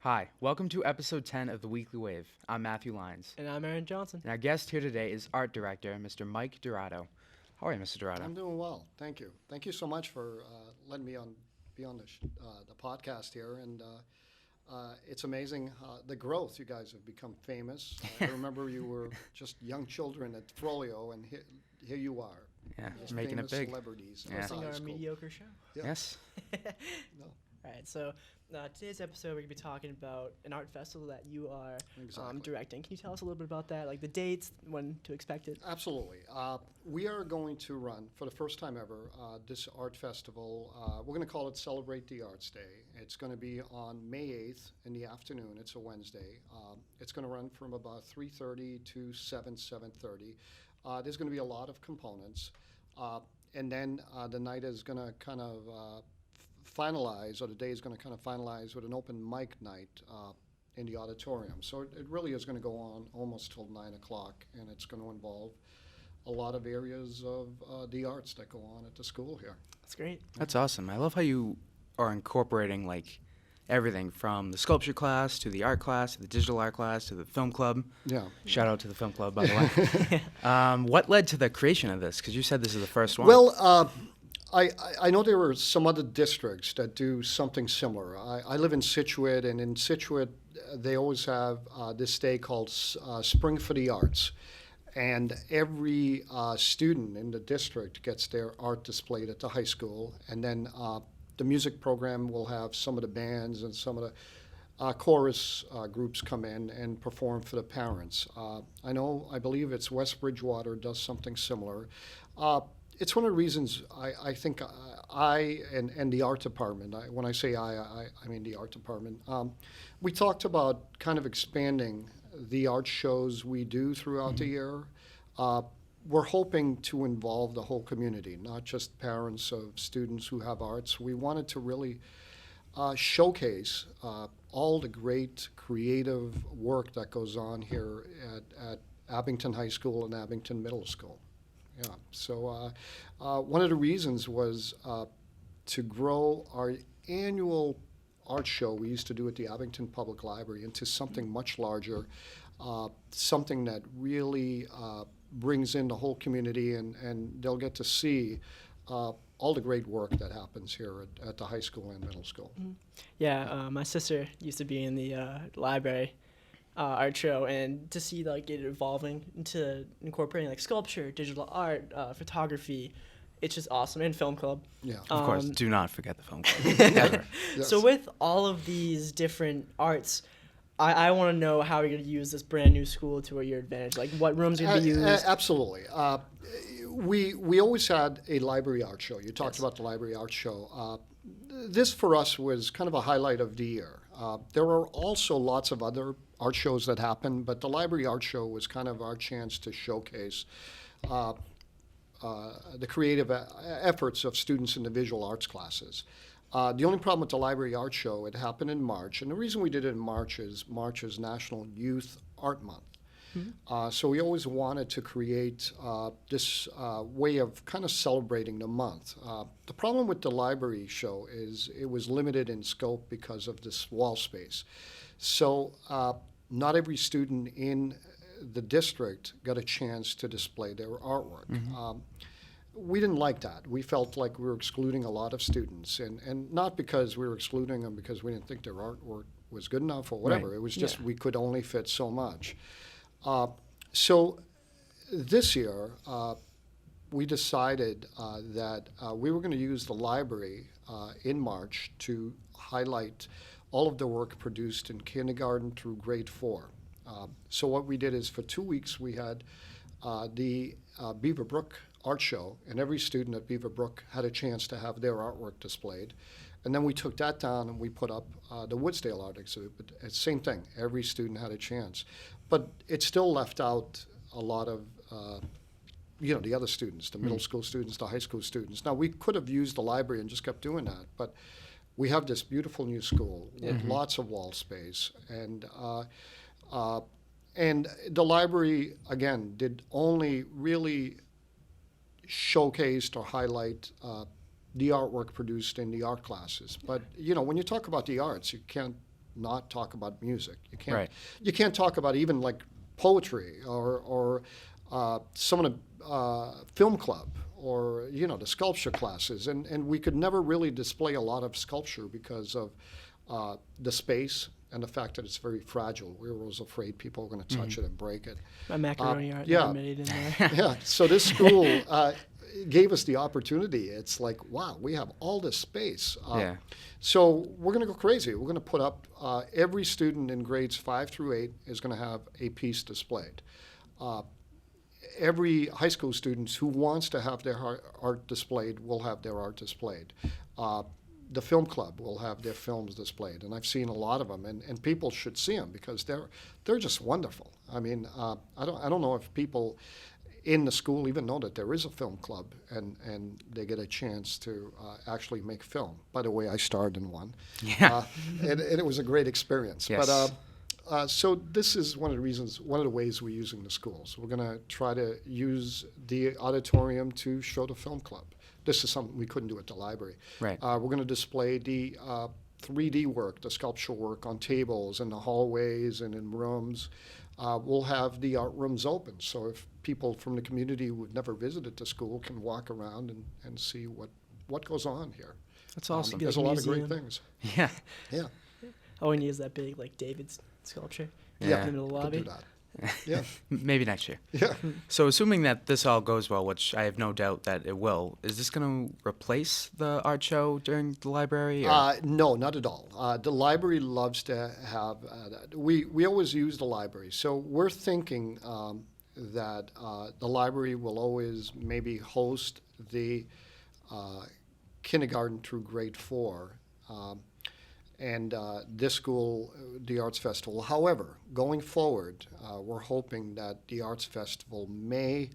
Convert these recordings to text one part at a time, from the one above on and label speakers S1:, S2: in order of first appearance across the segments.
S1: Hi, welcome to episode 10 of The Weekly Wave. I'm Matthew Lyons.
S2: And I'm Aaron Johnson.
S1: And our guest here today is art director, Mr. Mike Dorado. How are you, Mr. Dorado?
S3: I'm doing well, thank you. Thank you so much for letting me be on the podcast here, and it's amazing the growth. You guys have become famous. I remember you were just young children at Frollo, and here you are.
S1: Yeah,
S3: Just
S1: making it
S3: famous
S1: big.
S3: celebrities.
S1: Yeah.
S2: Hosting
S3: High
S2: our
S3: school.
S2: mediocre show.
S3: Yeah.
S1: Yes.
S3: No,
S2: All right, so today's episode we're going to be talking about an art festival that you are
S3: exactly.
S2: directing. Can you tell us a little bit about that, like the dates, when to expect it?
S3: Absolutely. We are going to run, for the first time ever, this art festival. We're going to call it Celebrate the Arts Day. It's going to be on May 8th in the afternoon. It's a Wednesday. It's going to run from about 3:30 to 7:30. There's going to be a lot of components. And then the night is going to kind of finalize, or the day is going to kind of finalize with an open mic night in the auditorium. So it really is going to go on almost till 9 o'clock, and it's going to involve a lot of areas of the arts that go on at the school here.
S2: That's great.
S1: That's awesome. I love how you are incorporating like everything from the sculpture class to the art class to the digital art class to the film club.
S3: Yeah.
S1: Shout out to the film club, by the way. What led to the creation of this? Because you said this is the first one.
S3: Well, I know there are some other districts that do something similar. I live in Scituate, and in Scituate, they always have this day called Spring for the Arts. And every student in the district gets their art displayed at the high school. And then the music program will have some of the bands and some of the chorus groups come in and perform for the parents. I believe it's West Bridgewater does something similar. It's one of the reasons I think I and the art department, when I say I mean the art department, we talked about kind of expanding the art shows we do throughout the year. We're hoping to involve the whole community, not just parents of students who have arts. We wanted to really showcase all the great creative work that goes on here at Abington High School and Abington Middle School. Yeah, so one of the reasons was to grow our annual art show we used to do at the Abington Public Library into something much larger, something that really brings in the whole community, and they'll get to see all the great work that happens here at the high school and middle school.
S2: Yeah, my sister used to be in the library art show, and to see like it evolving into incorporating like sculpture, digital art, photography, it's just awesome. And film club.
S3: Yeah.
S1: of course, do not forget the film club. Ever.
S3: Yes.
S2: So with all of these different arts, I want to know how you're going to use this brand new school to your advantage. Like what rooms are going to be used?
S3: Absolutely. We always had a library art show. You talked
S2: Yes.
S3: about the library art show. This for us was kind of a highlight of the year. There are also lots of other art shows that happen, but the library art show was kind of our chance to showcase the creative efforts of students in the visual arts classes. The only problem with the library art show, it happened in March, and the reason we did it in March is National Youth Art Month. So we always wanted to create this way of kind of celebrating the month. The problem with the library show is it was limited in scope because of this wall space. So not every student in the district got a chance to display their artwork. We didn't like that. We felt like we were excluding a lot of students, and not because we were excluding them because we didn't think their artwork was good enough or whatever.
S1: Right.
S3: It was just
S2: Yeah.
S3: we could only fit so much. So this year, we decided that we were going to use the library in March to highlight all of the work produced in kindergarten through grade 4. So what we did is for 2 weeks we had the Beaver Brook Art Show, and every student at Beaver Brook had a chance to have their artwork displayed. And then we took that down and we put up the Woodsdale Art Exhibit. Same thing, every student had a chance. But it still left out a lot of, the other students, the middle school students, the high school students. Now, we could have used the library and just kept doing that, but we have this beautiful new school with lots of wall space. And the library, again, did only really showcased or highlight the artwork produced in the art classes. But, when you talk about the arts, you can't not talk about music. You can't.
S1: Right.
S3: You can't talk about even like poetry or some of the film club or the sculpture classes, and we could never really display a lot of sculpture because of the space and the fact that it's very fragile. We were always afraid people were going to touch it and break it.
S2: My macaroni art
S3: yeah.
S2: that I made in there.
S3: Yeah, so this school gave us the opportunity. It's like, wow, we have all this space.
S1: Yeah.
S3: So we're going to go crazy. We're going to put up, every student in grades 5 through 8 is going to have a piece displayed. Every high school student who wants to have their art displayed will have their art displayed. The film club will have their films displayed, and I've seen a lot of them, and people should see them because they're just wonderful. I mean, I don't know if people in the school even know that there is a film club, and they get a chance to actually make film. By the way, I starred in one,
S1: Yeah.
S3: and it was a great experience.
S1: Yes.
S3: But so this is one of the ways we're using the schools. We're going to try to use the auditorium to show the film club. This is something we couldn't do at the library.
S1: Right.
S3: We're going to display the 3D work, the sculptural work on tables in the hallways and in rooms. We'll have the art rooms open, so if people from the community who've never visited the school can walk around and see what goes on here.
S1: That's awesome.
S3: There's a
S2: Like a
S3: lot of great
S2: museum.
S3: things.
S1: Yeah.
S3: Yeah.
S2: All we need is that big, like, David's sculpture
S1: Yeah.
S2: in the middle of the
S3: Could
S2: lobby.
S3: do that. Yeah.
S1: Maybe next year.
S3: Yeah.
S1: So, assuming that this all goes well, which I have no doubt that it will, is this going to replace the art show during the library? Or?
S3: No, not at all. The library loves to have that. We always use the library, so we're thinking that the library will always maybe host the kindergarten through grade 4. And this school, the Arts Festival. However, going forward, we're hoping that the Arts Festival may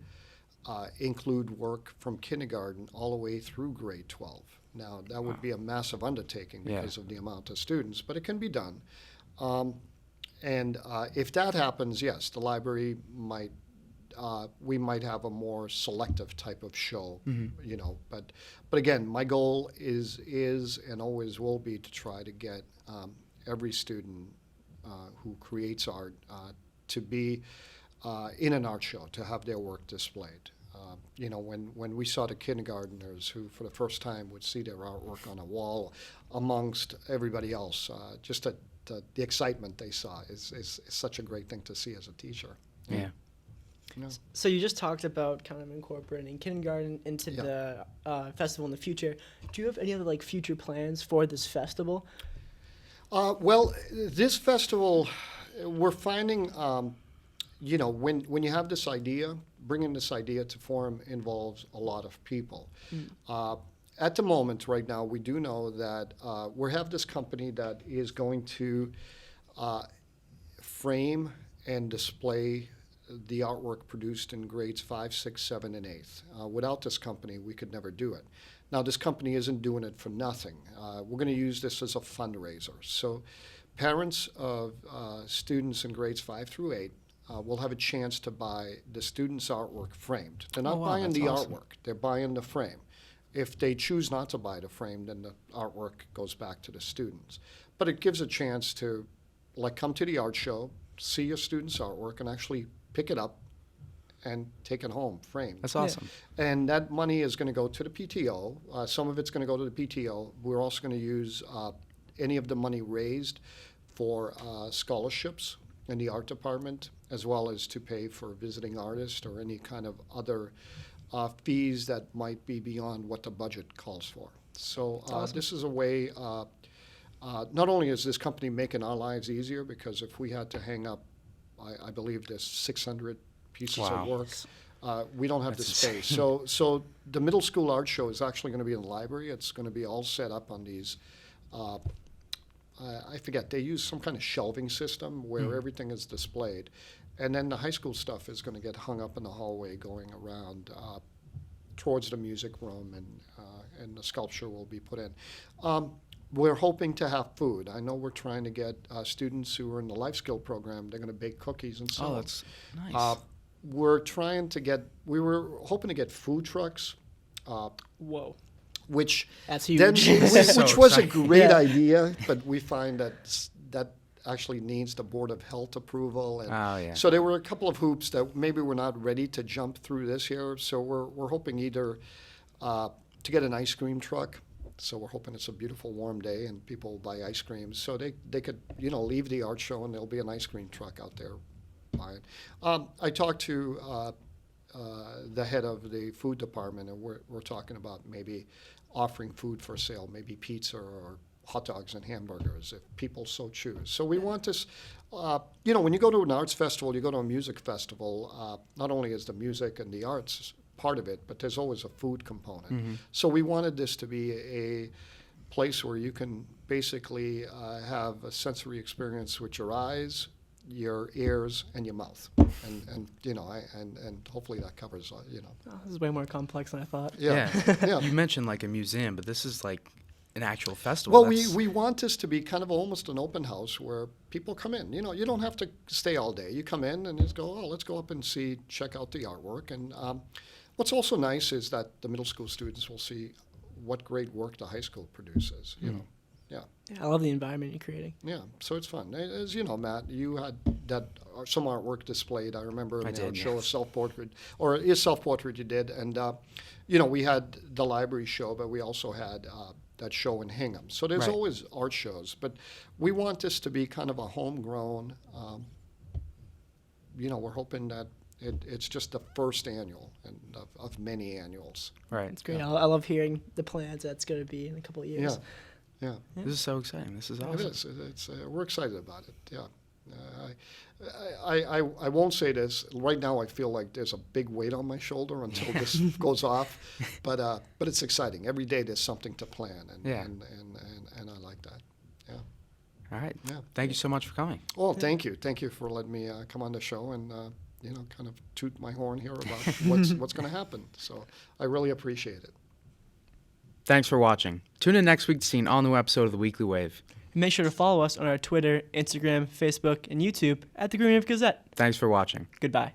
S3: include work from kindergarten all the way through grade 12. Now, that would be a massive undertaking
S1: Yeah.
S3: because of the amount of students, but it can be done. And if that happens, yes, the library might, we might have a more selective type of show, But again, my goal is and always will be to try to get every student who creates art to be in an art show, to have their work displayed. When we saw the kindergartners who for the first time would see their artwork on a wall amongst everybody else, just the excitement they saw is such a great thing to see as a teacher.
S1: Yeah.
S2: So you just talked about kind of incorporating kindergarten into the festival in the future. Do you have any other future plans for this festival?
S3: Well, this festival, we're finding, when you have this idea, bringing this idea to form involves a lot of people. At the moment, right now, we do know that we have this company that is going to frame and display the artwork produced in grades 5, 6, 7, and 8. Without this company, we could never do it. Now, this company isn't doing it for nothing. We're going to use this as a fundraiser. So parents of students in grades 5 through 8 will have a chance to buy the students' artwork framed. They're not buying
S1: that's
S3: the
S1: awesome.
S3: artwork. They're buying the frame. If they choose not to buy the frame, then the artwork goes back to the students. But it gives a chance to, come to the art show, see your students' artwork, and actually pick it up and take it home framed.
S1: That's awesome.
S3: And that money is going to go to the PTO. Some of it's going to go to the PTO. We're also going to use any of the money raised for scholarships in the art department, as well as to pay for visiting artists or any kind of other fees that might be beyond what the budget calls for. So this is a way, not only is this company making our lives easier, because if we had to hang up, I believe there's 600 pieces
S1: Wow.
S3: of work, we don't have the
S1: That's
S3: space. So the middle school art show is actually going to be in the library. It's going to be all set up on these, I forget, they use some kind of shelving system where everything is displayed. And then the high school stuff is going to get hung up in the hallway going around towards the music room, and the sculpture will be put in. We're hoping to have food. I know we're trying to get students who are in the life skill program, they're going to bake cookies and so on.
S1: Oh, that's nice.
S3: We were hoping to get food trucks,
S2: Whoa.
S3: which
S2: That's
S3: then,
S2: huge.
S1: So
S3: which was a
S1: exciting.
S3: great
S2: Yeah.
S3: idea, but we find that that actually needs the Board of Health approval. And
S1: Oh, yeah.
S3: so there were a couple of hoops that maybe we're not ready to jump through this year. So we're hoping either to get an ice cream truck. So we're hoping it's a beautiful warm day and people will buy ice cream. So they could, leave the art show and there'll be an ice cream truck out there buying. I talked to the head of the food department, and we're talking about maybe offering food for sale, maybe pizza or hot dogs and hamburgers if people so choose. So we want this, when you go to an arts festival, you go to a music festival, not only is the music and the arts part of it, but there's always a food component.
S1: Mm-hmm.
S3: So we wanted this to be a place where you can basically have a sensory experience with your eyes, your ears, and your mouth, and hopefully that covers
S2: Oh, this is way more complex than I thought.
S3: yeah.
S1: You mentioned like a museum, but this is like an actual festival.
S3: Well, we want this to be kind of almost an open house where people come in. You don't have to stay all day. You come in and just go, oh, let's go up and check out the artwork. And what's also nice is that the middle school students will see what great work the high school produces. Yeah.
S2: Yeah, I love the environment you're creating.
S3: Yeah, so it's fun. As you know, Matt, you had some artwork displayed. I remember
S1: I
S3: in the art
S1: did,
S3: show
S1: yeah.
S3: a self-portrait, or a self-portrait you did. And, we had the library show, but we also had that show in Hingham. So there's
S1: Right.
S3: always art shows. But we want this to be kind of a homegrown, we're hoping that it's just the first annual and of many annuals.
S1: Right.
S2: It's great. I love hearing the plans that's going to be in a couple of years.
S3: Yeah. Yeah.
S1: This is so exciting. This is awesome.
S3: It is. It's we're excited about it. Yeah. I won't say this right now. I feel like there's a big weight on my shoulder until this goes off, but it's exciting. Every day there's something to plan, and
S1: Yeah.
S3: and I like that. Yeah.
S1: All right.
S3: Yeah.
S1: Thank you so much for coming.
S3: Well, thank you for letting me come on the show and kind of toot my horn here about what's going to happen. So I really appreciate it.
S1: Thanks for watching. Tune in next week to see an all-new episode of The Weekly Wave.
S2: And make sure to follow us on our Twitter, Instagram, Facebook, and YouTube at the Green Wave Gazette.
S1: Thanks for watching.
S2: Goodbye.